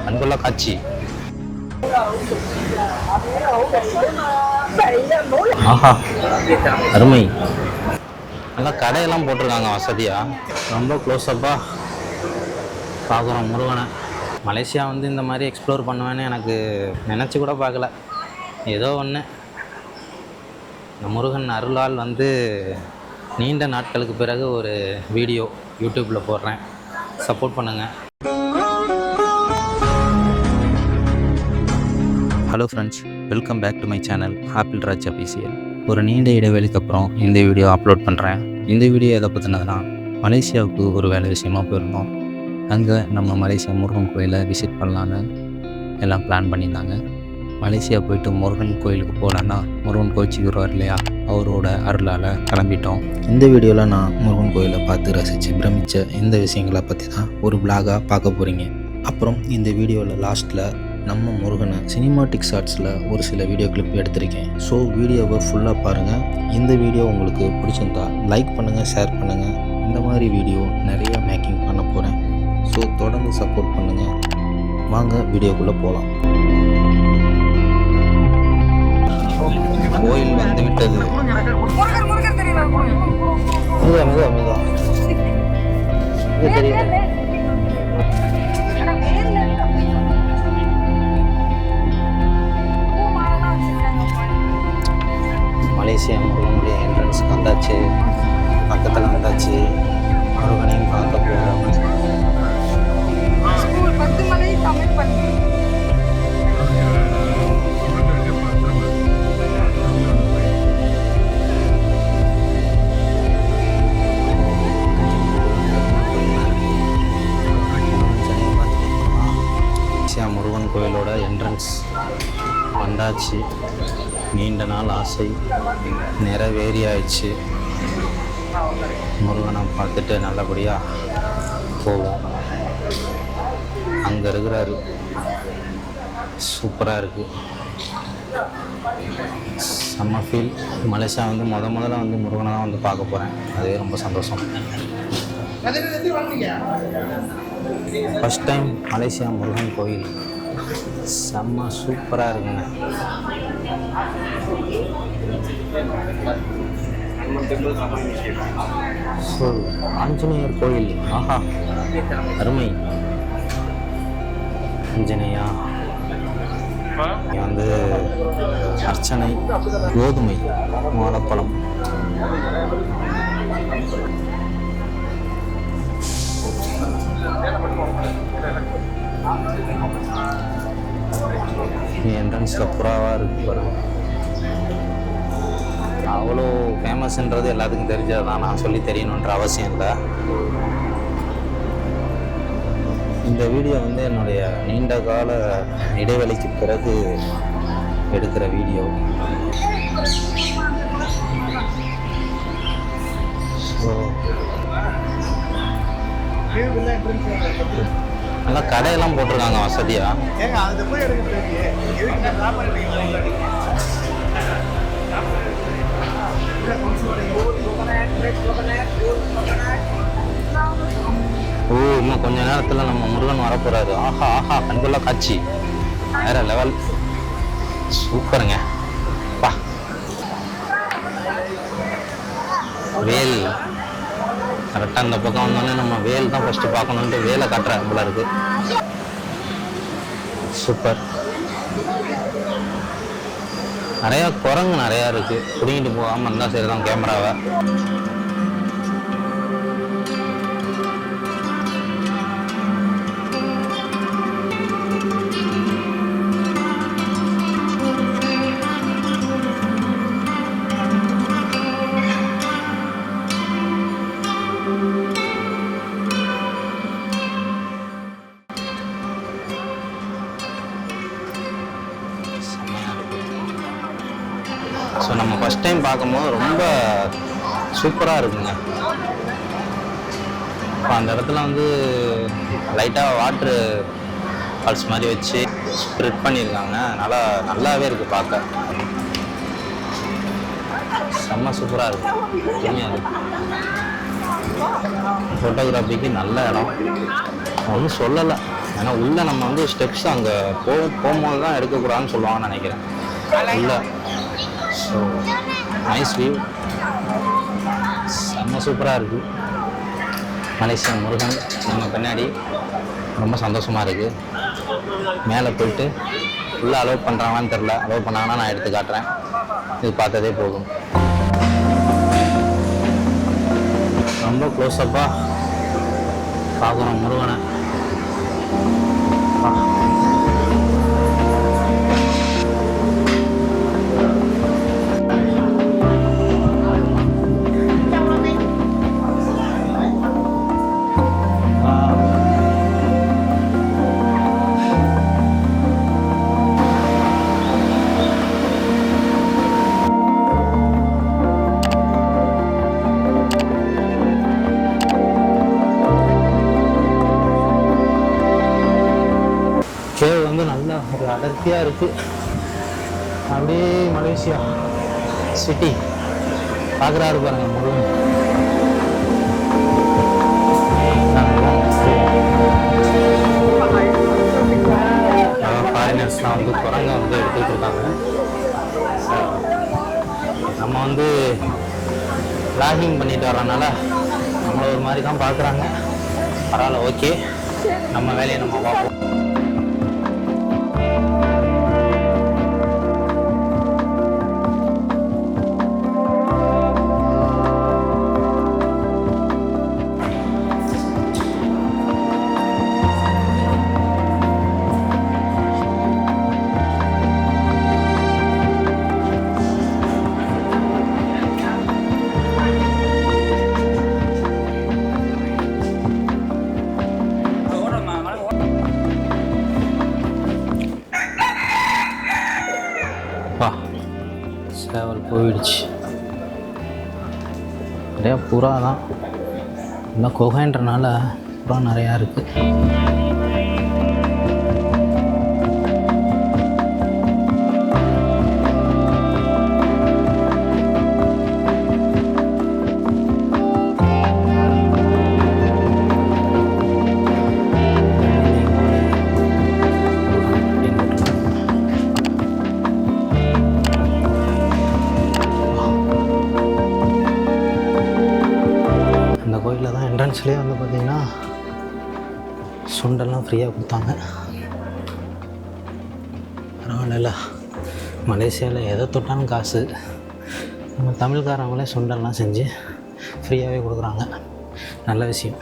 கண்கொள்ளா காட்சி. ஆஹா, அருமை. நல்லா கடையெல்லாம் போட்டிருக்காங்க வசதியாக. ரொம்ப க்ளோஸ்அப்பாக பார்க்குறோம் முருகனை. மலேசியா வந்து இந்த மாதிரி எக்ஸ்ப்ளோர் பண்ணுவேன்னு எனக்கு நினச்சி கூட பார்க்கல. ஏதோ ஒன்று, இந்த முருகன் அருளால் வந்து நீண்ட நாட்களுக்கு பிறகு ஒரு வீடியோ யூடியூப்பில் போடுறேன். சப்போர்ட் பண்ணுங்கள். Hello friends, welcome back to my channel Apple Raj official. ஒரு நீண்ட இடைவெளிக்கு அப்புறம் இந்த வீடியோ அப்லோட் பண்ணுறேன். இந்த வீடியோ எதை பற்றினதுனா, மலேசியாவுக்கு ஒரு வேலை விஷயமாக போயிருந்தோம். அங்கே நம்ம மலேசியா முருகன் கோயிலை விசிட் பண்ணலான்னு எல்லாம் பிளான் பண்ணியிருந்தாங்க. மலேசியா போயிட்டு முருகன் கோயிலுக்கு போகலன்னா முருகன் கோச்சிக்குருவார் இல்லையா, அவரோட அருளால் கிளம்பிட்டோம். இந்த வீடியோவில் நான் முருகன் கோயிலை பார்த்து ரசித்து பிரமித்த இந்த விஷயங்களை பற்றி தான் ஒரு விளாகாக பார்க்க போகிறீங்க. அப்புறம் இந்த வீடியோவில் லாஸ்ட்டில் நம்ம முருகனை சினிமாட்டிக் ஷார்ட்ஸில் ஒரு சில வீடியோ கிளிப் எடுத்திருக்கேன். ஸோ வீடியோவை ஃபுல்லாக பாருங்கள். இந்த வீடியோ உங்களுக்கு பிடிச்சிருந்தா லைக் பண்ணுங்கள், ஷேர் பண்ணுங்கள். இந்த மாதிரி வீடியோ நிறைய மேக்கிங் பண்ண போகிறேன். ஸோ தொடர்ந்து சப்போர்ட் பண்ணுங்கள். வாங்க வீடியோக்குள்ளே போகலாம். கோயில் வந்து விட்டது. மலேசியா முருகனுடைய என்ட்ரன்ஸுக்கு வந்தாச்சு. பக்கத்தில் வந்தாச்சு. முருகனையும் பார்க்க போகிறோம். முருகன் கோயிலோட என்ட்ரன்ஸ் வந்தாச்சு. நீண்ட நாள் ஆசை நிறைவேறியாயிடுச்சு. முருகனை பார்த்துட்டு நல்லபடியாக போவோம். அங்கே இருக்கிறாரு, சூப்பராக இருக்குது. செம்ம ஃபீல். மலேசியா வந்து முதல்ல வந்து முருகனை தான் வந்து பார்க்க போகிறேன். அதுவே ரொம்ப சந்தோஷம். ஃபஸ்ட் டைம் மலேசியா முருகன் கோயில் செம்ம சூப்பராக இருக்குங்க. ஸோ ஆஞ்சநேயர் கோயில், ஆஹா அருமை. ஆஞ்சநேயா வந்து அர்ச்சனை, கோதுமை, வாழைப்பழம். என்ட்ரன்ஸில் புறாவாக இருக்கு பாருங்க. அவ்வளோ ஃபேமஸ்ன்றது எல்லாத்துக்கும் தெரிஞ்சது தான். நான் சொல்லி தெரியணுன்ற அவசியம் இல்லை. இந்த வீடியோ வந்து என்னுடைய நீண்ட கால இடைவெளிக்கு பிறகு எடுக்கிற வீடியோ. ஸோ நல்லா கடையெல்லாம் போட்டிருக்காங்க வசதியாக. இன்னும் கொஞ்ச நேரத்தில் நம்ம முருகன் வரப்போறாரு. ஆஹா ஆஹா, கண்கொள்ளா காட்சி, வேற லெவல், சூப்பருங்க. பா, வேல் கரெக்டாக இந்த பக்கம் வந்தோடனே நம்ம வேல் தான் ஃபஸ்ட்டு பார்க்கணுன்ட்டு வேலை காட்டுற போல இருக்கு. சூப்பர். நிறையா குரங்கு நிறையா இருக்குது. பிடிங்கிட்டு போகாமல் இருந்தால் சரி தான் கேமராவை. ஸோ நம்ம ஃபஸ்ட் டைம் பார்க்கும்போது ரொம்ப சூப்பராக இருக்குங்க. இப்போ அந்த இடத்துல வந்து லைட்டாக வாட்ரு ஃபால்ஸ் மாதிரி வச்சு ஸ்ப்ரெட் பண்ணியிருக்காங்க. நல்லாவே இருக்குது பார்க்க. செம்ம சூப்பராக இருக்குது. உண்மையாக இருக்குது. ஃபோட்டோகிராஃபிக்கு நல்ல இடம். ஒன்றும் சொல்லலை, ஏன்னா உள்ளே நம்ம வந்து ஸ்டெப்ஸ் அங்கே போகும்போது தான் எடுக்கக்கூடாதுன்னு சொல்லுவாங்கன்னு நினைக்கிறேன் இல்லை. ஸோ நைஸ் வியூ, செம்ம சூப்பராக இருக்குது. மலேசியா முருகன் நம்ம பின்னாடி ரொம்ப சந்தோஷமாக இருக்குது. மேலே போயிட்டு உள்ளே அலோவ் பண்ணுறாங்களான்னு தெரில, அலோவ் பண்ணாங்கன்னா நான் எடுத்து காட்டுறேன். இது பார்த்ததே போதும். ரொம்ப க்ளோஸ்அப்பாக பார்க்குறோம் முருகனை. கேவ் வந்து நல்லா ஒரு அடர்த்தியாக இருக்குது. அப்படியே மலேசியா சிட்டி பார்க்குறாரு பாருங்க முருகன். ஃபாரினர்ஸ்லாம் வந்து குரங்க வந்து எடுத்துக்கிட்டு இருக்காங்க. நம்ம வந்து லாகிங் பண்ணிட்டு வர்றதுனால நம்மளை ஒரு மாதிரி தான் பார்க்குறாங்க. பரவாயில்ல, ஓகே, நம்ம வேலையை நம்ம பார்ப்போம். சேவல் போயிடுச்சு. நிறையா புறா தான், இன்னும் குகைன்றனால புறா நிறையா இருக்குது. கோயிலில் தான் என்ட்ரன்ஸ்லேயே வந்து பார்த்திங்கன்னா சுண்டெல்லாம் ஃப்ரீயாக கொடுத்தாங்க. பரவாயில்ல, மலேசியாவில் எதை தொட்டாலும் காசு. நம்ம தமிழ்காரங்களே சுண்டெல்லாம் செஞ்சு ஃப்ரீயாகவே கொடுக்குறாங்க, நல்ல விஷயம்.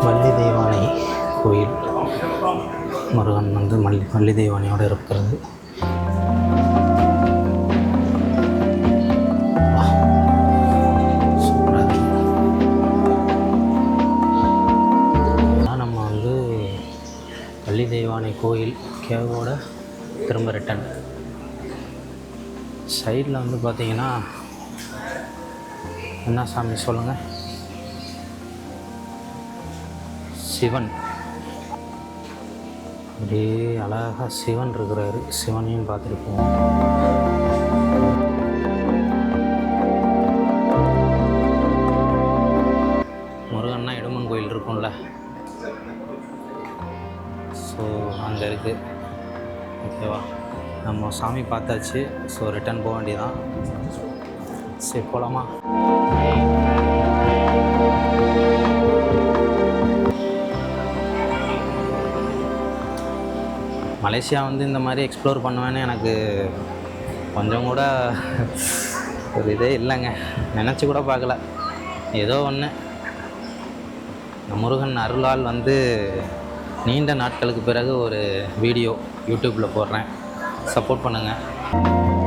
வள்ளி தெய்வானை கோயில், முருகன் வந்து வள்ளி தெய்வானையோடு இருக்கிறது. வள்ளி தெய்வானை கோயில் கேவோட திரும்ப ரிட்டன். சைடில் வந்து பார்த்தீங்கன்னா என்ன சாமி சொல்லுங்கள், சிவன். அப்படியே அழகாக சிவன் இருக்கிறாரு, சிவனையும் பார்த்துட்டு போவோம். முருகன்னா இடுமன் கோயில் இருக்கும்ல, ஸோ அங்கே இருக்குது. ஓகேவா, நம்ம சாமி பார்த்தாச்சு. ஸோ ரிட்டன் போக வேண்டியதான். சரி, போகலாமா? மலேசியா வந்து இந்த மாதிரி எக்ஸ்ப்ளோர் பண்ணுவேன்னு எனக்கு கொஞ்சம் கூட ஒரு இதே இல்லைங்க, நினச்சி கூட பார்க்கல. ஏதோ ஒன்று முருகன் அருளால் வந்து நீண்ட நாட்களுக்கு பிறகு ஒரு வீடியோ யூடியூப்பில் போடுறேன். சப்போர்ட் பண்ணுங்கள்.